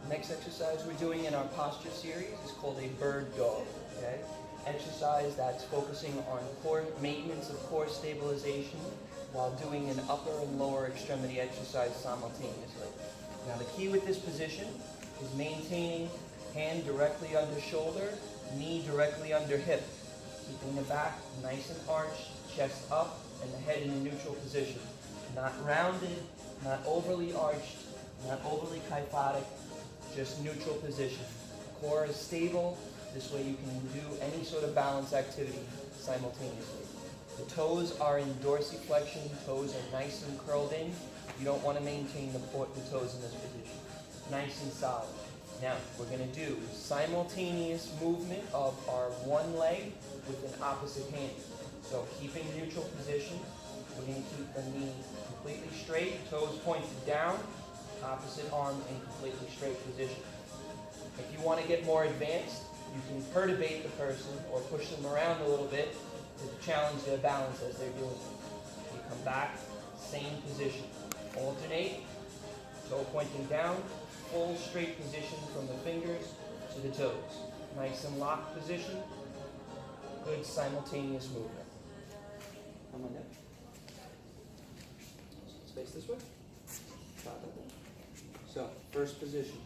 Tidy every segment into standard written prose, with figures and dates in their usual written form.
Next exercise we're doing in our posture series is called a bird dog. Okay? Exercise that's focusing on core maintenance of core stabilization while doing an upper and lower extremity exercise simultaneously. Now the key with this position is maintaining hand directly under shoulder, knee directly under hip, keeping the back nice and arched, chest up, and the head in a neutral position. Not rounded, not overly arched, not overly kyphotic, just neutral position. Core is stable. This way you can do any sort of balance activity simultaneously. The toes are in dorsiflexion. Toes are nice and curled in. You don't want to maintain the toes in this position. Nice and solid. Now, we're going to do simultaneous movement of our one leg with an opposite hand. So keeping neutral position, we're going to keep the knee completely straight, toes pointed down, opposite arm in completely straight position. If you want to get more advanced, you can perturbate the person or push them around a little bit to challenge their balance as they're doing it. You come back, same position. Alternate, toe pointing down, full straight position from the fingers to the toes. Nice and locked position. Good simultaneous movement. Come on down. Space this way. So, first position.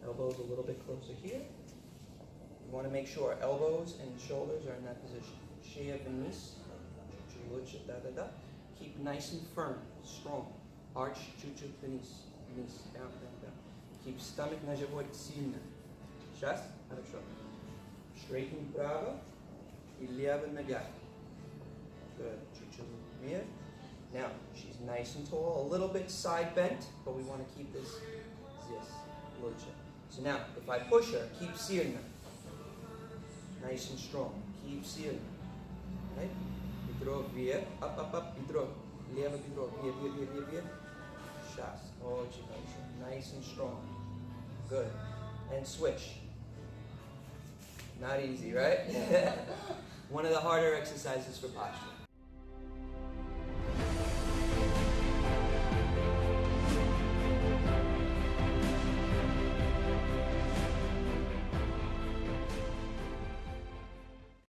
Elbows a little bit closer here. You want to make sure elbows and shoulders are in that position. Shea venice. Keep nice and firm, strong. Arch, chuchu, venice. Venice, down, down, down. Keep stomach na живот сильно. Сейчас. Хорошо. Straighten право и лево нога. Good. Чуть-чуть вверх. Now, she's nice and tall, a little bit side bent, but we want to keep this лучше. So now, if I push her, keep сильно. Nice and strong. Keep сильно. Right? Бедро вверх, up, up, up, бедро. Лево бедро, вверх, вверх, вверх, вверх, вверх. Сейчас. Очень хорошо. Nice and strong. Good. And switch. Not easy, right? One of the harder exercises for posture.